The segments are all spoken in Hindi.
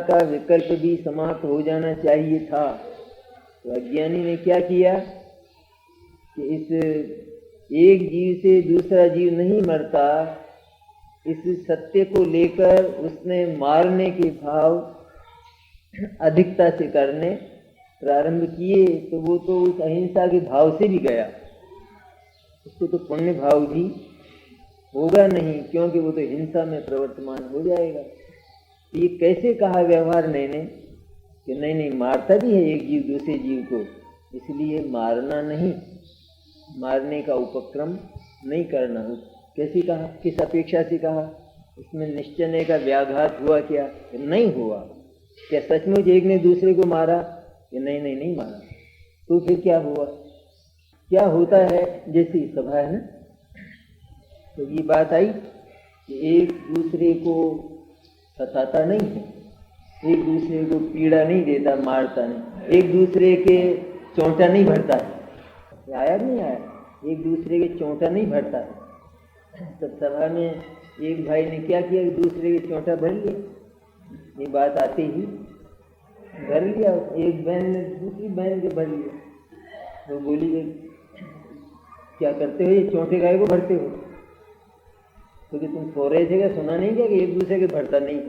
का विकल्प भी समाप्त हो जाना चाहिए था। तो अज्ञानी ने क्या किया कि इस एक जीव से दूसरा जीव नहीं मरता, इस सत्य को लेकर उसने मारने के भाव अधिकता से करने प्रारंभ किए। तो वो तो उस अहिंसा के भाव से भी गया, उसको तो पुण्य भाव भी होगा नहीं, क्योंकि वो तो हिंसा में प्रवर्तमान हो जाएगा। तो ये कैसे कहा व्यवहार ने कि नहीं नहीं, मारता भी है एक जीव दूसरे जीव को, इसलिए मारना नहीं, मारने का उपक्रम नहीं करना। कैसे कहा, किस अपेक्षा से कहा? इसमें निश्चय का व्याघात हुआ क्या? कि नहीं हुआ। क्या सचमुच एक ने दूसरे को मारा? कि नहीं नहीं नहीं मारा। तो फिर क्या हुआ? क्या होता है? जैसी सभा है ना, तो ये बात आई कि एक दूसरे को सताता नहीं है, एक दूसरे को पीड़ा नहीं देता, मारता नहीं, एक दूसरे के चोंटा नहीं भरता है। आया नहीं आया? एक दूसरे के चोंटा नहीं भरता है। तब सभा में एक भाई ने क्या किया, एक दूसरे के चोंटा भर लिया। ये बात आते ही भर लिया, एक बहन ने दूसरी बहन के भर लिया। तो बोली क्या करते हो, ये चोंटे गाय को भरते हो? क्योंकि तुम सो रहे थे क्या, सुना नहीं क्या कि एक दूसरे के भरता नहीं?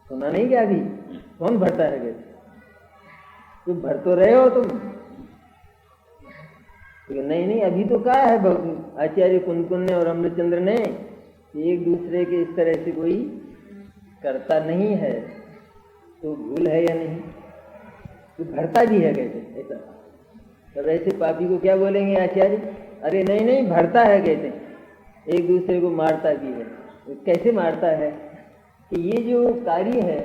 सुना नहीं क्या? अभी कौन भरता है? क्या तुम भर तो रहे हो तुम? तो नहीं नहीं, अभी तो कहा है आचार्य कुंकुन ने और अमृतचंद्र ने, एक दूसरे के इस तरह से कोई करता नहीं है। तो भूल है या नहीं? तो भरता भी है कहते ऐसा। तब ऐसे पापी को क्या बोलेंगे आचार्य? अरे नहीं नहीं, भरता है कहते, एक दूसरे को मारता भी है। तो कैसे मारता है? कि ये जो कार्य है,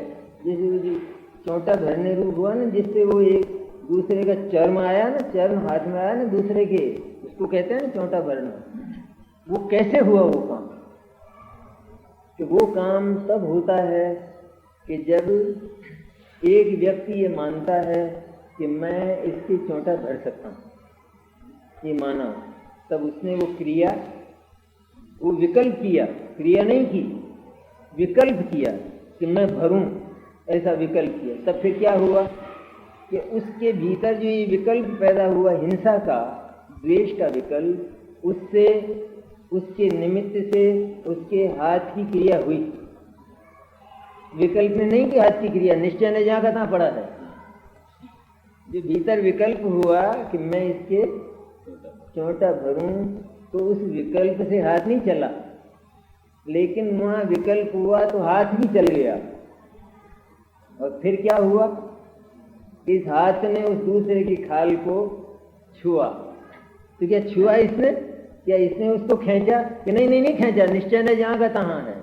जैसे वो जो चोंटा भरने रूप हुआ ना, जिससे वो एक दूसरे का चर्म आया ना, चर्म हाथ में आया ना दूसरे के, उसको कहते हैं ना चोंटा भरना। वो कैसे हुआ वो काम? कि वो काम तब होता है कि जब एक व्यक्ति ये मानता है कि मैं इसकी चोंटा भर सकता हूँ, ये माना, तब उसने वो क्रिया, वो विकल्प किया, क्रिया नहीं की, विकल्प किया कि मैं भरूं, ऐसा विकल्प किया। तब फिर क्या हुआ कि उसके भीतर जो ये विकल्प पैदा हुआ, हिंसा का, द्वेष का विकल्प, उससे, उसके निमित्त से उसके हाथ की क्रिया हुई। विकल्प ने नहीं की हाथ की क्रिया, निश्चय ने जहाँ का तहाँ पड़ा है। जो भीतर विकल्प हुआ कि मैं इसके चोंटा भरूं, तो उस विकल्प से हाथ नहीं चला, लेकिन वहाँ विकल्प हुआ तो हाथ भी चल गया। और फिर क्या हुआ? इस हाथ ने उस दूसरे की खाल को छुआ। तो क्या छुआ इसने? क्या इसने उसको खींचा? कि नहीं नहीं नहीं खींचा, निश्चय ने जहाँ का तहाँ है।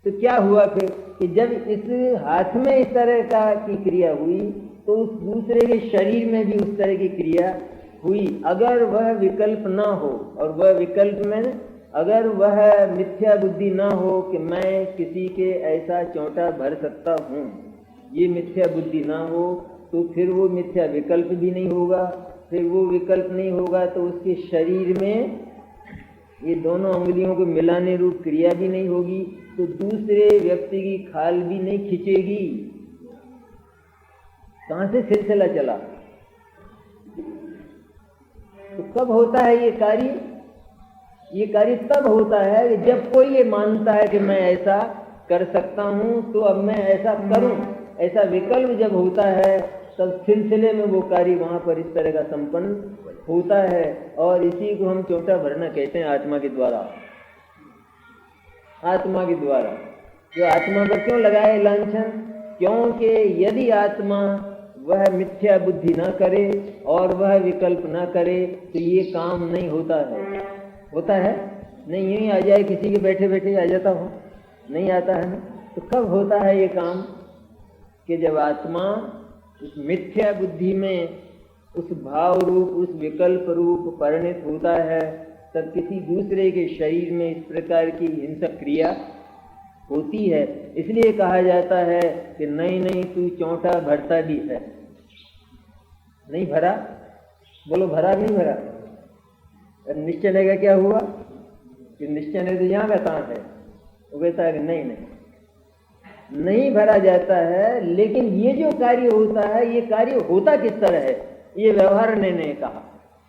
तो क्या हुआ फिर कि जब इस हाथ में इस तरह का की क्रिया हुई, तो उस दूसरे के शरीर में भी उस तरह की क्रिया हुई। अगर वह विकल्प ना हो, और वह विकल्प में अगर वह मिथ्या बुद्धि ना हो कि मैं किसी के ऐसा चोंटा भर सकता हूँ, ये मिथ्या बुद्धि ना हो, तो फिर वो मिथ्या विकल्प भी नहीं होगा। फिर वो विकल्प नहीं होगा तो उसके शरीर में ये दोनों अंगुलियों को मिलाने रूप क्रिया भी नहीं होगी, तो दूसरे व्यक्ति की खाल भी नहीं खींचेगी। कहाँ से सिलसिला चला? तो कब होता है ये कार्य? ये कार्य तब होता है कि जब कोई ये मानता है कि मैं ऐसा कर सकता हूँ, तो अब मैं ऐसा करूँ, ऐसा विकल्प जब होता है, तब सिलसिले में वो कार्य वहाँ पर इस तरह का संपन्न होता है। और इसी को हम चोंटा भरना कहते हैं, आत्मा के द्वारा। आत्मा के द्वारा जो आत्मा पर क्यों लगाए लांछन? क्योंकि यदि आत्मा वह मिथ्या बुद्धि ना करे और वह विकल्प ना करे, तो ये काम नहीं होता है। होता है नहीं, यूँ ही आ जाए, किसी के बैठे बैठे आ जाता हो, नहीं आता है ना। तो कब होता है ये काम? कि जब आत्मा उस मिथ्या बुद्धि में उस भाव रूप, उस विकल्प रूप परिणित होता है, तब किसी दूसरे के शरीर में इस प्रकार की हिंसक क्रिया होती है। इसलिए कहा जाता है कि नहीं नहीं, तू चोंटा भरता भी है। नहीं भरा? बोलो, भरा नहीं भरा? निश्चय का क्या हुआ कि निश्चय ने तो यहाँ का तहाँ है। वो कहता है कि नहीं नहीं, नहीं भरा जाता है। लेकिन ये जो कार्य होता है, ये कार्य होता किस तरह है, ये व्यवहार ने कहा।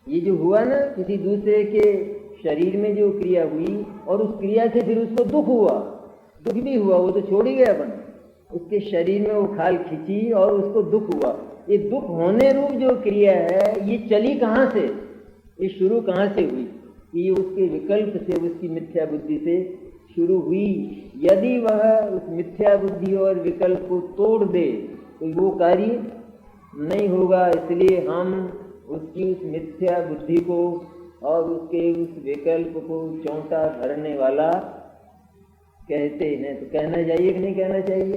ये जो हुआ ना, किसी दूसरे के शरीर में जो क्रिया हुई और उस क्रिया से फिर उसको दुख हुआ, दुख भी हुआ, वो तो छोड़ ही गया अपन, उसके शरीर में वो खाल खींची और उसको दुख हुआ। ये दुख होने रूप जो क्रिया है, ये चली कहाँ से, ये शुरू कहाँ से हुई? ये उसके विकल्प से, उसकी मिथ्या बुद्धि से शुरू हुई। यदि वह उस मिथ्या बुद्धि और विकल्प को तोड़ दे तो वो कार्य नहीं होगा। इसलिए हम उसकी उस मिथ्या बुद्धि को और उसके उस विकल्प को चौंटा भरने वाला कहते हैं। तो कहना चाहिए कि नहीं कहना चाहिए?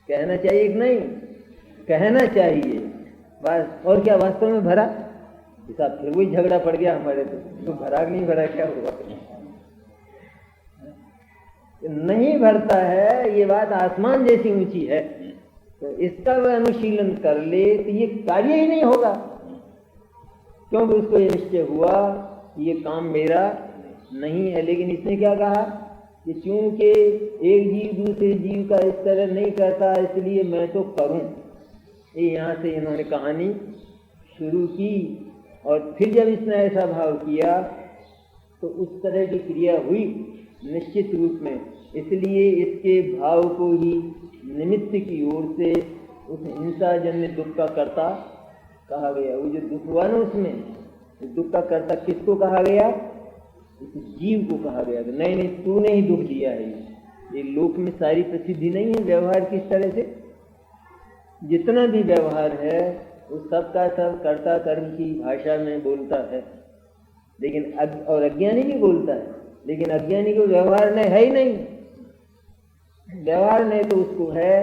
कहना चाहिए कि नहीं? कहना चाहिए बस। और क्या वास्तव में भरा? साहब फिर वही झगड़ा पड़ गया हमारे, तो भरा नहीं भरा, क्या हुआ? नहीं भरता है, ये बात आसमान जैसी ऊंची है। तो इसका वह अनुशीलन कर ले तो ये कार्य ही नहीं होगा, क्योंकि उसको ये निश्चय हुआ कि ये काम मेरा नहीं है। लेकिन इसने क्या कहा कि चूंकि एक जीव दूसरे जीव का इस तरह नहीं करता, इसलिए मैं तो करूं। ये यहाँ से इन्होंने कहानी शुरू की। और फिर जब इसने ऐसा भाव किया तो उस तरह की क्रिया हुई निश्चित रूप में। इसलिए इसके भाव को ही निमित्त की ओर से उस हिंसाजन्य दुख का कर्ता कहा गया। वो जो दुख हुआ ना, उसमें दुख का कर्ता किसको कहा गया? उस जीव को कहा गया। नहीं नहीं, तूने ही दुख दिया है। ये लोक में सारी प्रसिद्धि नहीं है व्यवहार किस तरह से। जितना भी व्यवहार है वो सबका सब कर्ता कर्म की भाषा में बोलता है, लेकिन और अज्ञानी भी बोलता है, लेकिन अज्ञानी को व्यवहार नहीं है ही नहीं। व्यवहार नहीं तो उसको है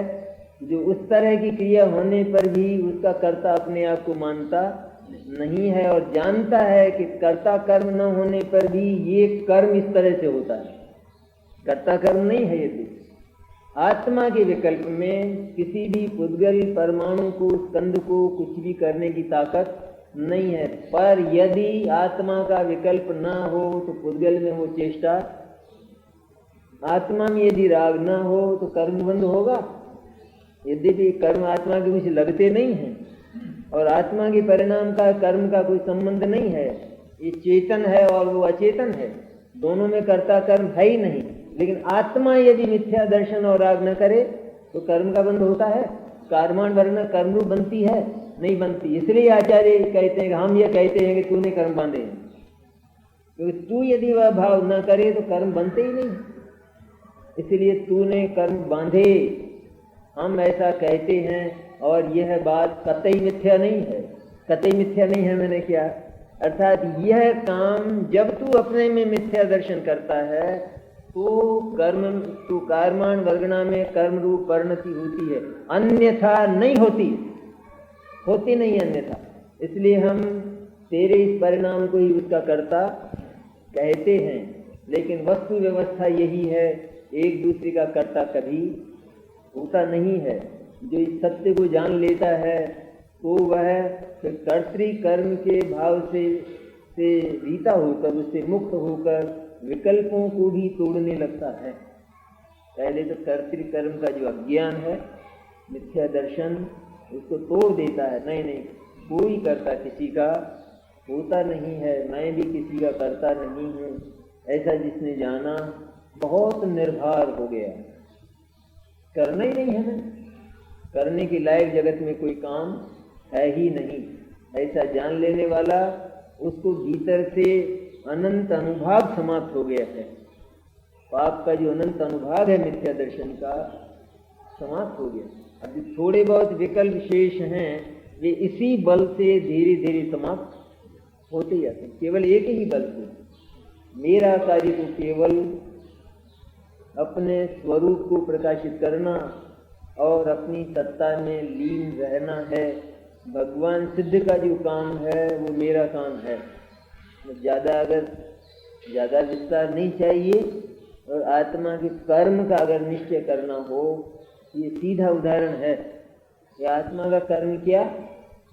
जो उस तरह की क्रिया होने पर भी उसका कर्ता अपने आप को मानता नहीं है और जानता है कि कर्ता कर्म न होने पर भी ये कर्म इस तरह से होता है। कर्ता कर्म नहीं है। यदि आत्मा के विकल्प में किसी भी पुद्गल परमाणु को, स्कंद को कुछ भी करने की ताकत नहीं है। पर यदि आत्मा का विकल्प ना हो तो पुद्गल में वो चेष्टा, आत्मा में यदि राग ना हो तो कर्म बंद होगा। यद्यपि कर्म आत्मा के कुछ लगते नहीं हैं और आत्मा के परिणाम का कर्म का कोई संबंध नहीं है। ये चेतन है और वो अचेतन है, दोनों में कर्ता कर्म है ही नहीं। लेकिन आत्मा यदि मिथ्या दर्शन और राग न करे तो कर्म का बंध होता है। कर्माण वर्ण कर्मरूप बनती है? नहीं बनती। इसलिए आचार्य कहते हैं, हम ये कहते हैं कि तूने कर्म बांधे हैं, क्योंकि तू यदि वह भाव न करे तो कर्म बनते ही नहीं। इसलिए तूने कर्म बांधे, हम ऐसा कहते हैं। और यह बात कतई मिथ्या नहीं है। कतई मिथ्या नहीं है मैंने क्या, अर्थात यह काम जब तू अपने में मिथ्या दर्शन करता है तो कर्माण वर्गणा में कर्म रूप परिणति होती है, अन्यथा नहीं होती, होती नहीं अन्यथा। इसलिए हम तेरे इस परिणाम को ही उसका कर्ता कहते हैं। लेकिन वस्तु व्यवस्था यही है, एक दूसरे का कर्ता कभी होता नहीं है। जो इस सत्य को जान लेता है तो वह फिर कर्तृ कर्म के भाव से रीता होकर, उससे मुक्त होकर विकल्पों को भी तोड़ने लगता है। पहले तो कर्तृ कर्म का जो अज्ञान है, मिथ्या दर्शन, उसको तोड़ देता है। नहीं नहीं, कोई कर्ता किसी का होता नहीं है, मैं भी किसी का कर्ता नहीं हूँ, ऐसा जिसने जाना बहुत निर्भर हो गया। करना ही नहीं है ना, करने के लायक जगत में कोई काम है ही नहीं, ऐसा जान लेने वाला, उसको भीतर से अनंत अनुभाग समाप्त हो गया है। पाप का जो अनंत अनुभाग है मिथ्या दर्शन का, समाप्त हो गया। अब जो थोड़े बहुत विकल्प शेष हैं वे इसी बल से धीरे धीरे समाप्त होते जाते हैं, केवल एक ही बल से। मेरा कार्य तो केवल अपने स्वरूप को प्रकाशित करना और अपनी सत्ता में लीन रहना है। भगवान सिद्ध का जो काम है वो मेरा काम है। ज़्यादा विस्तार नहीं चाहिए। और आत्मा के कर्म का अगर निश्चय करना हो, ये सीधा उदाहरण है कि आत्मा का कर्म क्या,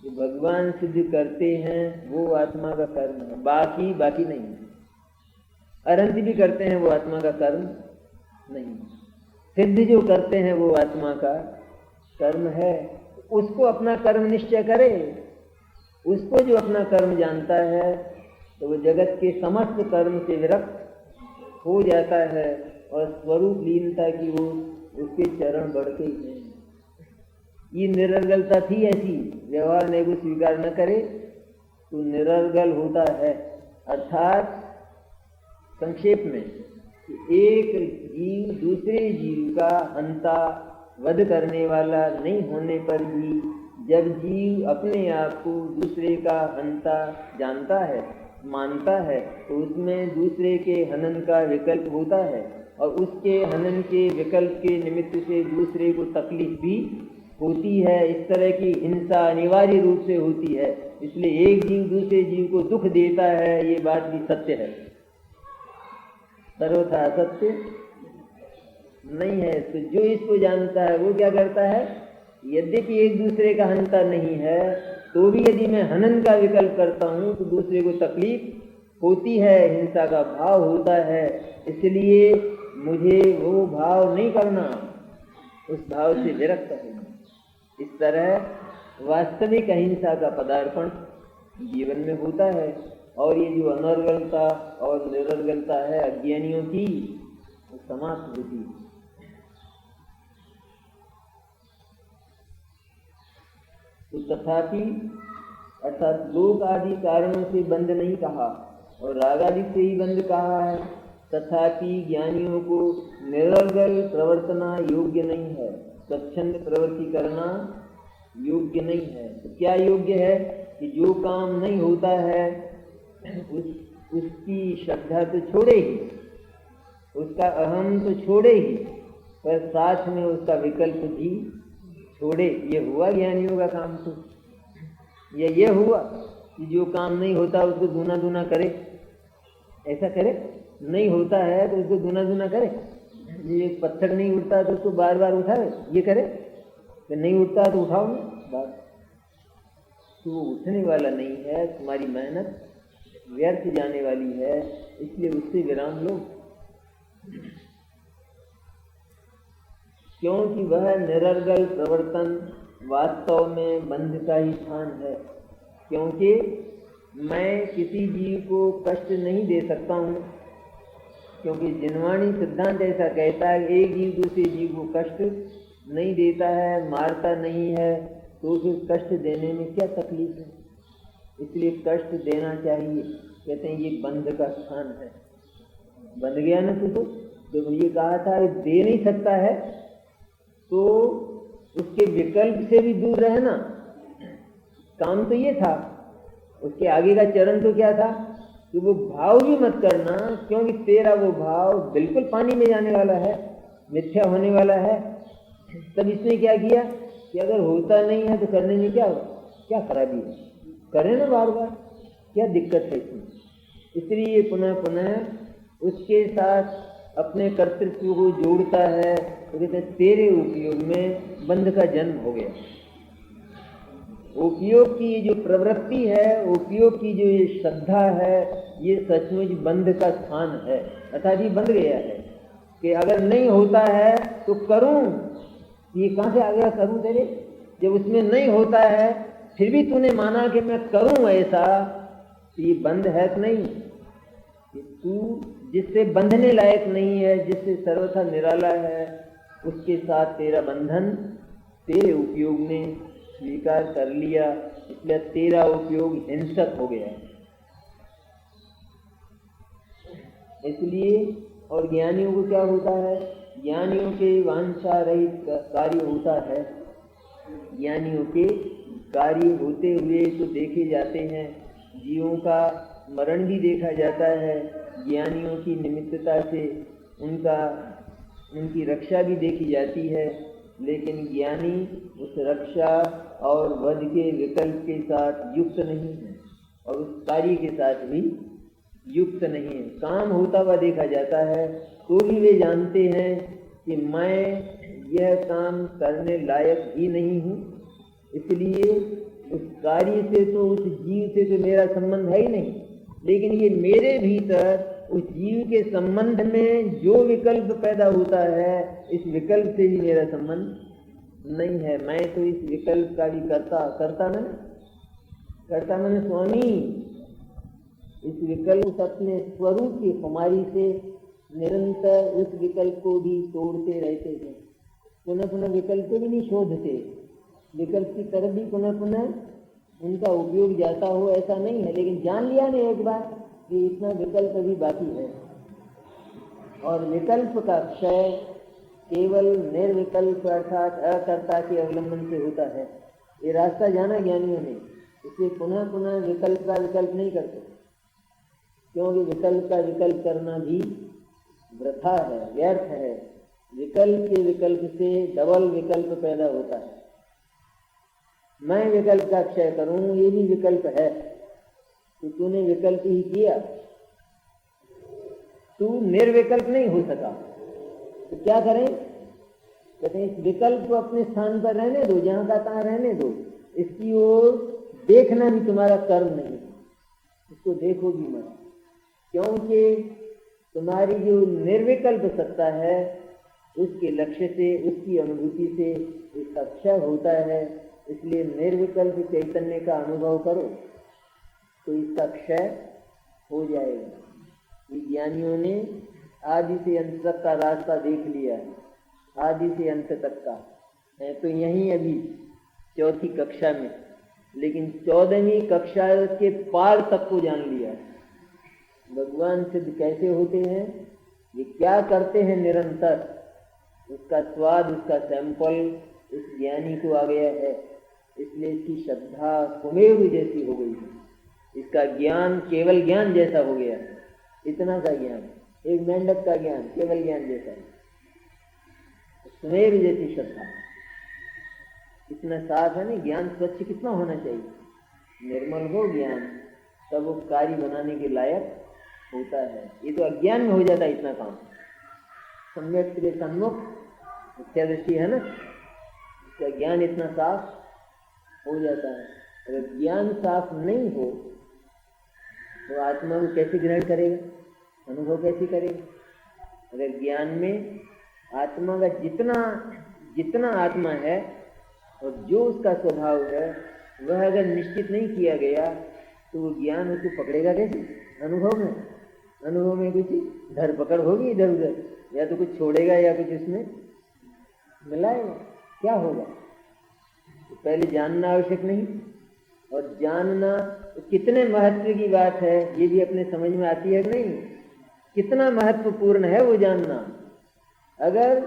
जो भगवान सिद्ध करते हैं वो आत्मा का कर्म है, बाकी नहीं। अनंत भी करते हैं वो आत्मा का कर्म नहीं। सिद्ध जो करते हैं वो आत्मा का कर्म है, उसको अपना कर्म निश्चय करे। उसको जो अपना कर्म जानता है तो वो जगत के समस्त कर्म से विरक्त हो जाता है और स्वरूप लीनता की ओर उसके चरण बढ़ते ही हैं। ये निरर्गलता थी ऐसी, व्यवहार ने वो स्वीकार न करे तो निरर्गल होता है। अर्थात संक्षेप में एक जीव दूसरे जीव का हंता वध करने वाला नहीं होने पर भी जब जीव अपने आप को दूसरे का हंता जानता है, मानता है, तो उसमें दूसरे के हनन का विकल्प होता है और उसके हनन के विकल्प के निमित्त से दूसरे को तकलीफ भी होती है। इस तरह की हिंसा अनिवार्य रूप से होती है। इसलिए एक जीव दूसरे जीव को दुख देता है, ये बात भी सत्य है, सर्वथा असत्य नहीं है। तो जो इसको जानता है वो क्या करता है, यद्यपि एक दूसरे का हंता नहीं है तो भी यदि मैं हनन का विकल्प करता हूँ तो दूसरे को तकलीफ होती है, हिंसा का भाव होता है। इसलिए मुझे वो भाव नहीं करना, उस भाव से विरक्त होना। इस तरह वास्तविक अहिंसा का पदार्पण जीवन में होता है। और ये जो अनर्गलता और निरर्गलता है अज्ञानियों की, वो समाप्त होती है। तो तथापि अर्थात लोक आदि कारणों से बंध नहीं कहा और राग आदि से ही बंध कहा है। तथापि ज्ञानियों को निरर्गल प्रवर्तना योग्य नहीं है, स्वच्छंद प्रवृत्ति करना योग्य नहीं है। तो क्या योग्य है कि जो काम नहीं होता है उसकी श्रद्धा तो छोड़े ही, उसका अहम तो छोड़े ही, पर साथ में उसका विकल्प भी छोड़े। ये हुआ ज्ञानियों का काम। तो ये हुआ कि जो काम नहीं होता उसको दूना दूना करे, ऐसा करे। नहीं होता है तो उसको दूना दूना करे। ये पत्थर नहीं उठता तो उसको बार बार उठाए, ये करे। तो नहीं उठता तो उठाओ ना बार। तो वो उठने वाला नहीं है, तुम्हारी मेहनत व्यर्थ जाने वाली है, इसलिए उससे विराम लो। क्योंकि वह निरर्गल प्रवर्तन वास्तव में बंध का ही स्थान है। क्योंकि मैं किसी जीव को कष्ट नहीं दे सकता हूँ, क्योंकि जिनवाणी सिद्धांत ऐसा कहता है, एक जीव दूसरे जीव को कष्ट नहीं देता है, मारता नहीं है, तो फिर कष्ट देने में क्या तकलीफ है। इसलिए कष्ट देना चाहिए। कहते हैं ये बंध का स्थान है। बंध गया ना तुझको, तो ये कहा था दे नहीं सकता है तो उसके विकल्प से भी दूर रहना। काम तो ये था, उसके आगे का चरण तो क्या था कि वो भाव भी मत करना, क्योंकि तेरा वो भाव बिल्कुल पानी में जाने वाला है, मिथ्या होने वाला है। तब इसने क्या किया कि अगर होता नहीं है तो करने में क्या खराबी है, करे ना बार बार, क्या दिक्कत है इसमें। इसलिए पुनः पुनः उसके साथ अपने कर्तृत्व को जोड़ता है। तो कहते तेरे उपयोग में बंध का जन्म हो गया। उपयोग की जो प्रवृत्ति है, उपयोग की जो ये श्रद्धा है, ये सचमुच बंध का स्थान है। अर्थात ये बंध गया है कि अगर नहीं होता है तो करूं। ये कहाँ से आ गया करूं तेरे, जब उसमें नहीं होता है फिर भी तूने माना कि मैं करूं ऐसा, तो ये बंध है कि नहीं। तू जिससे बंधने लायक नहीं है, जिससे सर्वथा निराला है, उसके साथ तेरा बंधन तेरे उपयोग ने स्वीकार कर लिया, इसलिए तेरा उपयोग हिंसक हो गया। इसलिए और ज्ञानियों को क्या होता है, ज्ञानियों के वांछा रहित कार्य होता है। ज्ञानियों के कार्य होते हुए तो देखे जाते हैं, जीवों का मरण भी देखा जाता है। ज्ञानियों की निमित्तता से उनकी रक्षा भी देखी जाती है, लेकिन ज्ञानी उस रक्षा और वध के विकल्प के साथ युक्त नहीं है और उस कार्य के साथ भी युक्त नहीं है। काम होता हुआ देखा जाता है तो भी वे जानते हैं कि मैं यह काम करने लायक ही नहीं हूँ, इसलिए उस कार्य से तो उस जीव से तो मेरा संबंध है ही नहीं। लेकिन ये मेरे भीतर उस जीव के संबंध में जो विकल्प पैदा होता है इस विकल्प से भी मेरा संबंध नहीं है। मैं तो इस विकल्प का भी करता मैंने स्वामी। इस विकल्प अपने स्वरूप की खुमारी से निरंतर उस विकल्प को भी तोड़ते रहते थे, पुनः पुनः विकल्प को भी नहीं शोधते, विकल्प की तरफ भी पुनः पुनः उनका उपयोग जाता हो ऐसा नहीं है, लेकिन जान लिया ने एक बार कि इतना विकल्प अभी बाकी है। और विकल्प का क्षय केवल निर्विकल्प अर्थात अकर्ता के अवलंबन से होता है। ये रास्ता जाना ज्ञानियों ने, इसलिए पुनः पुनः विकल्प का विकल्प नहीं करते, क्योंकि विकल्प का विकल्प करना भी वृथा है, व्यर्थ है। विकल्प के विकल्प से डबल विकल्प पैदा होता है। मैं विकल्प का क्षय करूं, ये भी विकल्प है, तो तूने विकल्प ही किया, तू निर्विकल्प नहीं हो सका। तो क्या करें? कहते हैं इस विकल्प को अपने स्थान पर रहने दो, जहां का तहां रहने दो, इसकी ओर देखना भी तुम्हारा कर्म नहीं, इसको देखो भी मत, क्योंकि तुम्हारी जो निर्विकल्प सत्ता है उसके लक्ष्य से, उसकी अनुभूति से इसका क्षय होता है। इसलिए निर्विकल्प चैतन्य का अनुभव करो तो इसका क्षय हो जाएगा। ज्ञानियों ने आदि से अंत तक का रास्ता देख लिया है, आदि से अंत तक का है, तो यहीं अभी चौथी कक्षा में, लेकिन 14वीं कक्षा के पार तक को जान लिया है। भगवान सिद्ध कैसे होते हैं, ये क्या करते हैं निरंतर, उसका स्वाद, उसका सैंपल इस ज्ञानी को आ गया है। इसलिए इसकी श्रद्धा कुमेव जैसी हो गई है, इसका ज्ञान केवल ज्ञान जैसा हो गया, इतना सा ज्ञान, एक मेंढक का ज्ञान केवल ज्ञान जैसा, सुमेर जैसी श्रद्धा, इतना साफ है ना। ज्ञान स्वच्छ कितना होना चाहिए, निर्मल हो ज्ञान, तब वो कार्य बनाने के लायक होता है। ये तो अज्ञान में हो जाता है इतना काम। सम्यक के सन्मुख मिथ्या दृष्टि है ना, इसका ज्ञान इतना साफ हो जाता है। अगर ज्ञान साफ नहीं हो तो आत्मा को कैसे ग्रहण करेगा, अनुभव कैसे करेगा? अगर ज्ञान में आत्मा का जितना आत्मा है और जो उसका स्वभाव है वह अगर निश्चित नहीं किया गया तो वो ज्ञान उसको पकड़ेगा कैसे? अनुभव में कुछ धरपकड़ होगी इधर उधर, या तो कुछ छोड़ेगा या कुछ उसमें मिलाएगा, क्या होगा? तो पहले जानना आवश्यक नहीं, और जानना तो कितने महत्व की बात है ये भी अपने समझ में आती है कि नहीं, कितना महत्वपूर्ण है वो जानना। अगर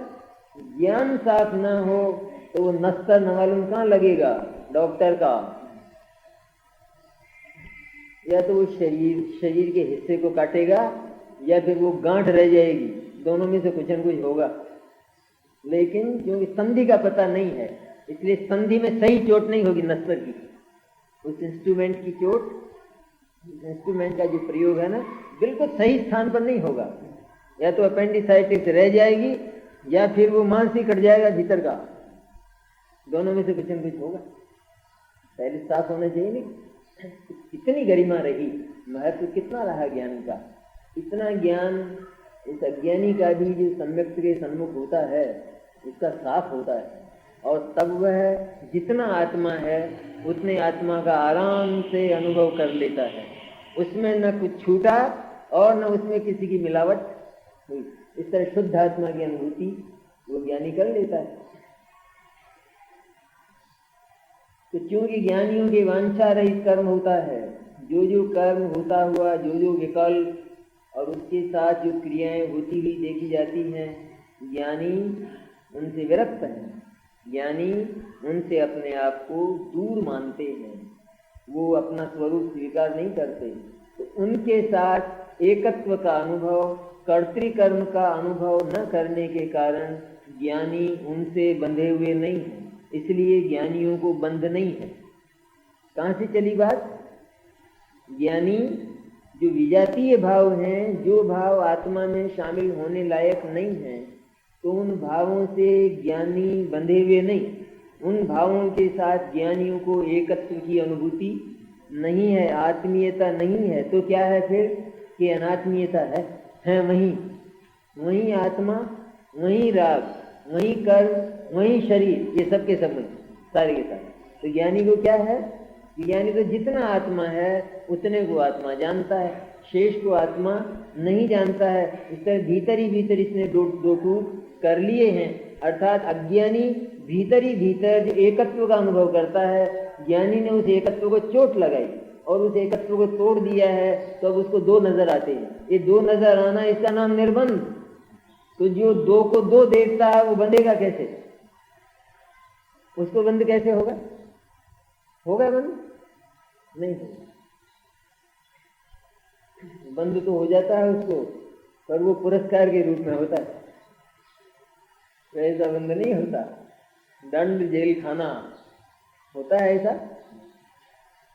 ज्ञान साफ ना हो तो वो नस्तर न मालूम कहाँ लगेगा डॉक्टर का, या तो वो शरीर के हिस्से को काटेगा या फिर वो गांठ रह जाएगी, दोनों में से कुछ न कुछ होगा। लेकिन क्योंकि संधि का पता नहीं है, इसलिए संधि में सही चोट नहीं होगी नस्तर की, उस इंस्ट्रूमेंट की चोट, इंस्ट्रूमेंट का जो प्रयोग है ना बिल्कुल सही स्थान पर नहीं होगा, या तो अपेंडिसाइटिस रह जाएगी या फिर वो मांस ही कट जाएगा भीतर का, दोनों में से कुछ न कुछ होगा। पहले साफ होना चाहिए नहीं। कितनी गरिमा रही, महत्व कितना रहा ज्ञान का, इतना ज्ञान इस अज्ञानी का भी जो सम्यक के सन्मुख होता है इसका साफ होता है, और तब वह जितना आत्मा है उतने आत्मा का आराम से अनुभव कर लेता है, उसमें न कुछ छूटा और न उसमें किसी की मिलावट हुई। इस तरह शुद्ध आत्मा की अनुभूति वो ज्ञानी कर लेता है। तो क्योंकि ज्ञानियों के वांछा रहित कर्म होता है, जो कर्म होता हुआ, जो विकल्प और उसके साथ जो क्रियाएं होती हुई देखी जाती हैं, ज्ञानी उनसे विरक्त हैं, ज्ञानी उनसे अपने आप को दूर मानते हैं, वो अपना स्वरूप स्वीकार नहीं करते। तो उनके साथ एकत्व का अनुभव, कर्तृकर्म का अनुभव न करने के कारण ज्ञानी उनसे बंधे हुए नहीं हैं, इसलिए ज्ञानियों को बंध नहीं है। कहाँ से चली बात? ज्ञानी जो विजातीय भाव हैं, जो भाव आत्मा में शामिल होने लायक नहीं हैं, तो उन भावों से ज्ञानी बंधे हुए नहीं, उन भावों के साथ ज्ञानियों को एकत्व की अनुभूति नहीं है, आत्मीयता नहीं है। तो क्या है फिर कि अनात्मीयता है वहीं आत्मा, वहीं राग, वहीं कर्म, वहीं शरीर, ये सब के सब वहीं, सारे के सारे। तो ज्ञानी को क्या है? ज्ञानी तो जितना आत्मा है उतने को आत्मा जानता है, शेष को आत्मा नहीं जानता है। इस तरह भीतर ही भीतर इसने दो टूक कर लिए हैं। अर्थात अज्ञानी भीतर ही भीतर जो एकत्व का अनुभव करता है, ज्ञानी ने उस एकत्व को चोट लगाई और उस एकत्व को तोड़ दिया है, तो अब उसको दो नजर आते हैं। ये दो नजर आना, इसका नाम निर्बंध। तो जो दो को दो देखता है वो बंधेगा कैसे? उसको बंद कैसे होगा? होगा बंद? नहीं होगा। बंद तो हो जाता है उसको, पर वो पुरस्कार के रूप में होता है, ऐसा बंद नहीं होता। दंड जेल खाना होता है, ऐसा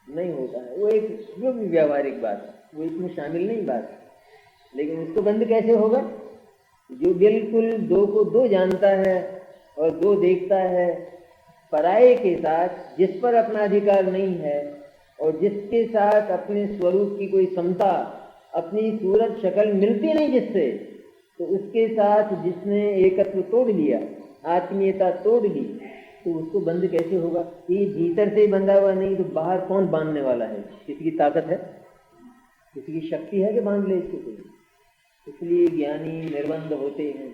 नहीं होता है। वो एक जो भी व्यावहारिक बात है, वो इसमें शामिल नहीं बात, लेकिन उसको बंद कैसे होगा? जो बिल्कुल दो को दो जानता है और दो देखता है, पराये के साथ जिस पर अपना अधिकार नहीं है और जिसके साथ अपने स्वरूप की कोई समता, अपनी सूरत शक्ल मिलती नहीं जिससे, तो उसके साथ जिसने एकत्व तोड़ लिया, आत्मीयता तोड़ ली, तो उसको बंद कैसे होगा? ये भीतर से ही बंधा हुआ नहीं तो बाहर कौन बांधने वाला है? किसी की ताकत है, किसी की शक्ति है कि बांध ले इसको कोई? इसलिए ज्ञानी निर्बंध होते हैं।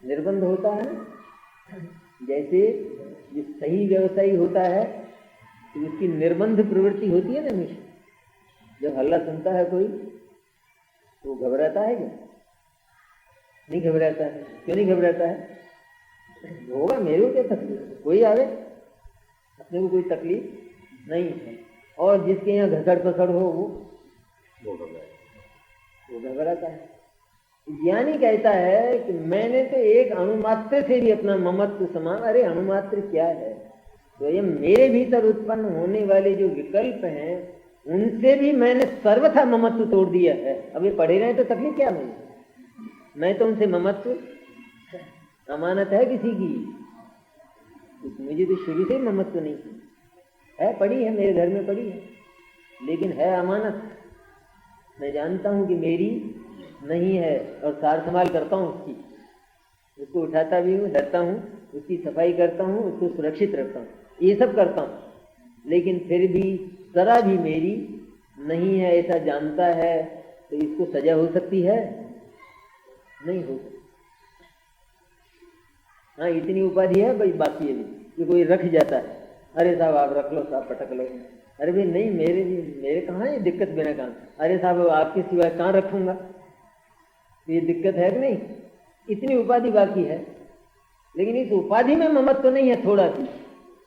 निर्बंध होता है जैसे जो सही व्यवसायी होता है तो उसकी निर्बंध प्रवृत्ति होती है ना हमेशा। जब हल्ला सुनता है कोई तो घबराता है क्या? नहीं घबराता है। क्यों नहीं घबराता है? होगा, मेरे को क्या तकलीफ, कोई आवे, अपने को कोई तकलीफ नहीं है। और जिसके यहाँ घसड़ पकड़ हो वो घबराता है। ज्ञानी कहता है कि मैंने तो एक अणुमात्र से भी अपना ममत्व समान, अरे अणुमात्र क्या है, तो ये मेरे भीतर उत्पन्न होने वाले जो विकल्प हैं उनसे भी मैंने सर्वथा ममत्व तोड़ दिया है। अब ये पढ़े रहे तो तकलीफ क्या? मैं तो उनसे ममत्व, अमानत है किसी की, मुझे तो शुरू से ममत्व नहीं है, पड़ी है मेरे घर में पड़ी है, लेकिन है अमानत। मैं जानता हूं कि मेरी नहीं है और सार संभाल करता हूं उसकी, उसको उठाता भी हूँ, धरता हूँ, उसकी सफाई करता हूँ, उसको सुरक्षित रखता हूँ, ये सब करता हूँ। लेकिन फिर भी जरा भी मेरी नहीं है ऐसा जानता है, तो इसको सजा हो सकती है? नहीं हो सकती। हाँ, इतनी उपाधि है भाई, बाकी है कि कोई रख जाता है, अरे साहब आप रख लो, साहब पटक लो, अरे भाई नहीं, मेरे कहाँ ये दिक्कत बिना काम, अरे साहब आपके सिवाय कहाँ रखूंगा, ये दिक्कत है कि नहीं? इतनी उपाधि बाकी है, लेकिन इस उपाधि में ममत्व तो नहीं है थोड़ा भी।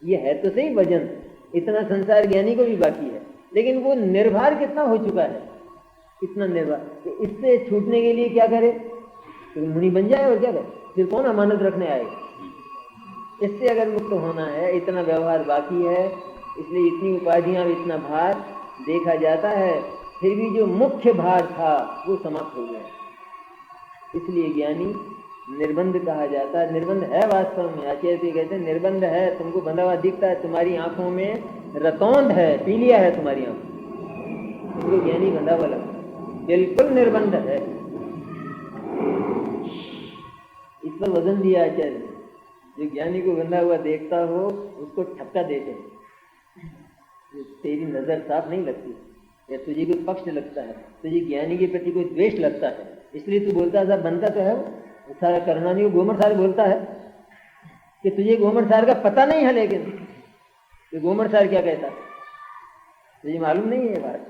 ये है तो सही वजन, इतना संसार ज्ञानी को भी बाकी है, लेकिन वो निर्भर कितना हो चुका है, इतना निर्भर कि इससे छूटने के लिए क्या करे? तो मुनि बन जाए और क्या करे? फिर कौन अमानत रखने आएगा? इससे अगर मुक्त होना है, इतना व्यवहार बाकी है, इसलिए इतनी उपाधियां, इतना भार देखा जाता है, फिर भी जो मुख्य भार था वो समाप्त हो गया। इसलिए ज्ञानी निर्बंध कहा जाता है। निर्बंध है वास्तव में, आचार्य कहते हैं निर्बंध है, तुमको बंधा हुआ दिखता है, तुम्हारी आंखों में रतौंध है, पीलिया है तुम्हारी आंखों, तुमको ज्ञानी बंधा हुआ लगता है, बिल्कुल निर्बंध है। इस पर वजन दिया आचार्य, जो ज्ञानी को बंधा हुआ देखता हो उसको ठपका देते हैं, तेरी नजर साफ नहीं लगती, या तुझे कोई पक्ष लगता है, तुझे ज्ञानी के प्रति कोई द्वेष लगता है, इसलिए तू बोलता है, बनता तो है वो सारा करना नहीं। वो गोमर सार बोलता है कि तुझे गोमर सार का पता नहीं है, लेकिन तो गोमर सार क्या कहता है तुझे मालूम नहीं है बात।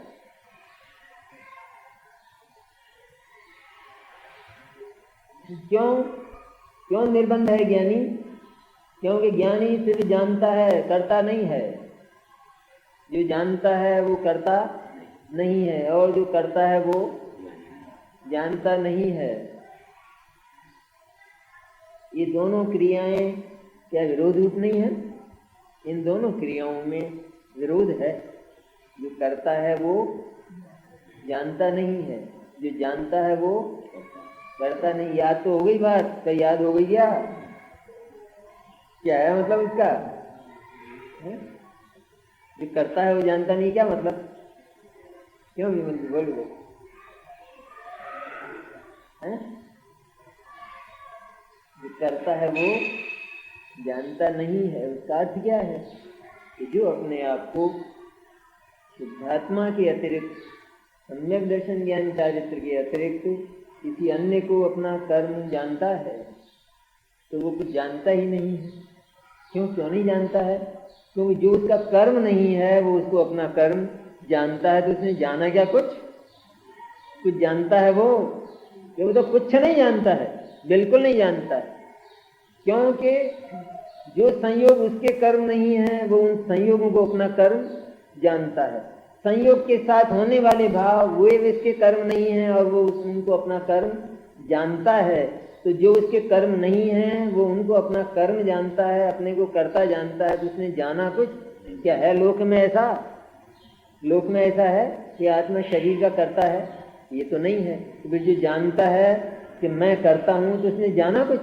क्यों निर्बंध है ज्ञानी? क्योंकि ज्ञानी सिर्फ जानता है, करता नहीं है। जो जानता है वो करता नहीं है, और जो करता है वो जानता नहीं है। ये दोनों क्रियाएं क्या विरोध रूप नहीं है? इन दोनों क्रियाओं में विरोध है। जो करता है वो जानता नहीं है, जो जानता है वो करता नहीं। याद तो हो गई बात, क्या याद हो गई? क्या है मतलब इसका? जो करता है वो जानता नहीं, क्या मतलब? क्यों भी बोलो जो करता है वो जानता नहीं है। उसका अर्थ क्या है कि जो अपने आप को शुद्धात्मा के अतिरिक्त, सम्यक दर्शन ज्ञान चारित्र के अतिरिक्त किसी अन्य को अपना कर्म जानता है तो वो कुछ जानता ही नहीं है। क्यों नहीं जानता है? क्योंकि जो उसका कर्म नहीं है वो उसको अपना कर्म जानता है। तो उसने जाना क्या? कुछ जानता है वो तो कुछ नहीं जानता है, बिल्कुल नहीं जानता है। क्योंकि जो संयोग उसके कर्म नहीं है वो उन संयोगों को अपना कर्म जानता है। संयोग के साथ होने वाले भाव वे इसके कर्म नहीं है और वो उनको अपना कर्म जानता है। तो जो उसके कर्म नहीं है वो उनको अपना कर्म जानता है, अपने को कर्ता जानता है। तो उसने जाना कुछ क्या है? लोक में ऐसा है कि आत्मा शरीर का करता है, ये तो नहीं है। तो फिर जो जानता है कि मैं करता हूँ तो उसने जाना कुछ?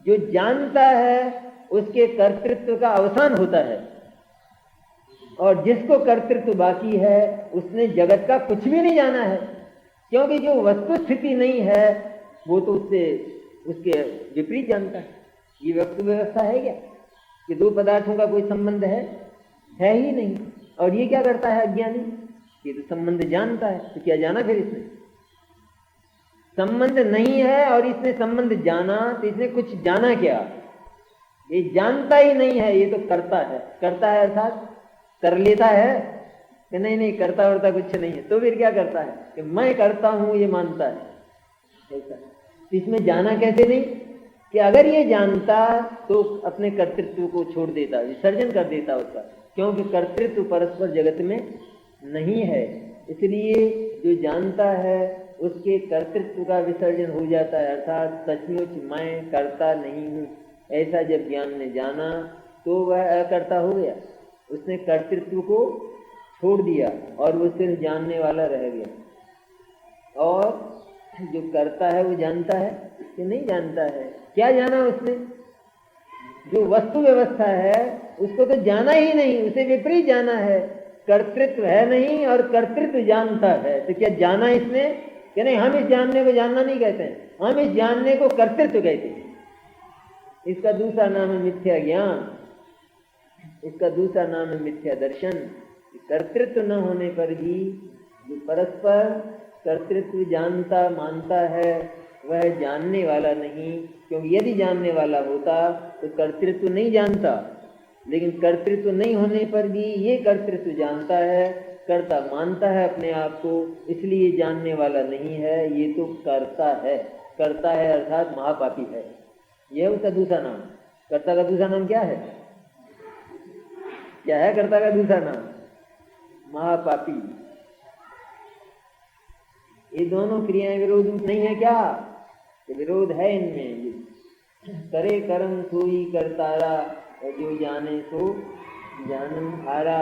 जो जानता है उसके कर्तृत्व का अवसान होता है, और जिसको कर्तृत्व बाकी है उसने जगत का कुछ भी नहीं जाना है। क्योंकि जो वस्तु स्थिति नहीं है वो तो उसके विपरीत जानता है। ये वस्तु व्यवस्था है क्या कि दो पदार्थों का कोई संबंध है ही नहीं। और ये क्या करता है अज्ञानी? ये तो संबंध जानता है। तो क्या जाना फिर इसने? संबंध नहीं है और इसने संबंध जाना, तो इसने कुछ जाना क्या? ये जानता ही नहीं है, ये तो करता है अर्थात कर लेता है कि नहीं करता वरता कुछ नहीं है। तो फिर क्या करता है कि मैं करता हूं ये मानता है। ऐसा इसमें जाना कैसे नहीं कि अगर ये जानता तो अपने कर्तृत्व को छोड़ देता, विसर्जन कर देता उसका। क्योंकि कर्तृत्व परस्पर जगत में नहीं है, इसलिए जो जानता है उसके कर्तृत्व का विसर्जन हो जाता है। अर्थात सचमुच मैं करता नहीं हूँ, ऐसा जब ज्ञान ने जाना तो वह अकर्ता हो गया। उसने कर्तृत्व को छोड़ दिया और वो सिर्फ जानने वाला रह गया। और जो करता है वो जानता है कि नहीं जानता है? क्या जाना उसने? जो वस्तु व्यवस्था है उसको तो जाना ही नहीं, उसे विपरीत जाना है। कर्तृत्व है नहीं और कर्तृत्व जानता है। तो क्या जाना इसने कि नहीं? हम इस जानने को जानना नहीं कहते हैं, हम इस जानने को कर्तृत्व कहते हैं। इसका दूसरा नाम है मिथ्या ज्ञान, इसका दूसरा नाम है मिथ्या दर्शन। कर्तृत्व न होने पर भी जो परस्पर कर्तृत्व जानता मानता है वह जानने वाला नहीं। क्योंकि यदि जानने वाला होता तो कर्तृत्व नहीं जानता, लेकिन कर्तृत्व नहीं होने पर भी ये कर्तृत्व जानता है, कर्ता मानता है अपने आप को, इसलिए जानने वाला नहीं है, ये तो करता है अर्थात महापापी है। यह उसका दूसरा नाम। कर्ता का दूसरा नाम क्या है? कर्ता का दूसरा नाम? महापापी। ये दोनों क्रियाएं विरोध नहीं है क्या? विरोध है इनमें। करे कर्म सोई करतारा, जो जाने सो जानम हारा।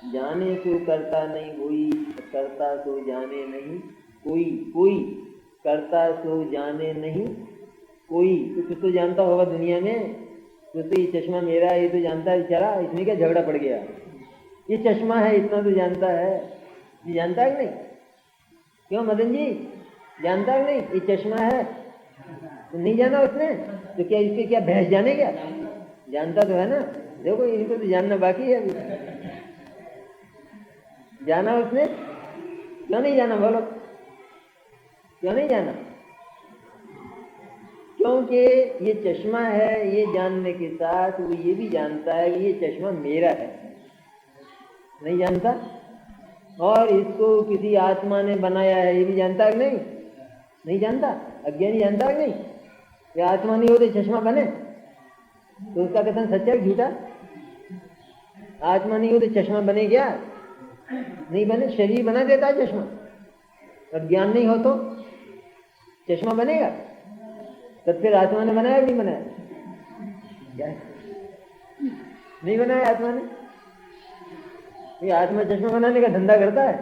जाने सो करता नहीं कोई, करता सो जाने नहीं कोई करता सो जाने नहीं कोई। तो कुछ तो जानता होगा दुनिया में, तो ये चश्मा मेरा, ये तो जानता है बेचारा, इसमें क्या झगड़ा पड़ गया? ये चश्मा है इतना तो जानता है, ये जानता है कि नहीं? क्यों मदन जी, जानता है नहीं? ये चश्मा है तो नहीं जाना उसने, तो क्या इसके क्या भैंस जाने? क्या जानता तो है ना? देखो इनको तो जानना बाकी है अभी। जाना उसने? क्यों नहीं जाना? बोलो क्यों नहीं जाना? क्योंकि ये चश्मा है, ये जानने के साथ वो ये भी जानता है कि ये चश्मा मेरा है। नहीं जानता? और इसको किसी आत्मा ने बनाया है, ये भी जानता है कि नहीं? नहीं जानता। अज्ञानी जानता है कि नहीं? ये आत्मा नहीं हो तो चश्मा बने? तो उसका कथन सच्चा है झूठा? आत्मा नहीं हो तो चश्मा बने क्या? नहीं बने। शरीर बना देता है चश्मा, और ज्ञान नहीं हो तो चश्मा बनेगा? तब फिर आत्मा ने बनाया नहीं बनाया? क्या नहीं बनाया आत्मा ने? ये आत्मा चश्मा बनाने का धंधा करता है,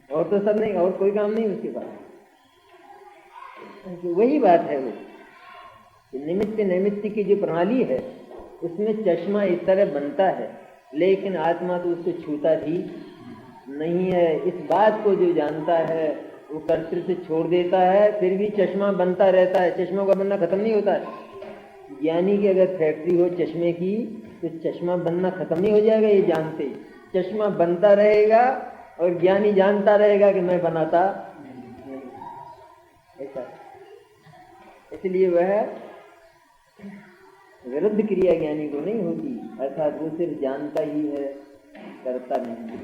और तो सब नहीं, और कोई काम नहीं उसके पास। तो वही बात है वो निमित्त नैमित्त की जो प्रणाली है उसमें चश्मा इस तरह बनता है, लेकिन आत्मा तो उसको छूता भी नहीं है। इस बात को जो जानता है वो कर्तृत्व छोड़ देता है, फिर भी चश्मा बनता रहता है, चश्मा का बनना खत्म नहीं होता है। ज्ञानी की अगर फैक्ट्री हो चश्मे की तो चश्मा बनना खत्म नहीं हो जाएगा, ये जानते ही चश्मा बनता रहेगा और ज्ञानी जानता रहेगा कि मैं बनाता नहीं। ऐसा इसलिए वह विरुद्ध क्रिया ज्ञानी को नहीं होती, अर्थात वो सिर्फ जानता ही है, करता नहीं।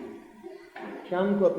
शाम को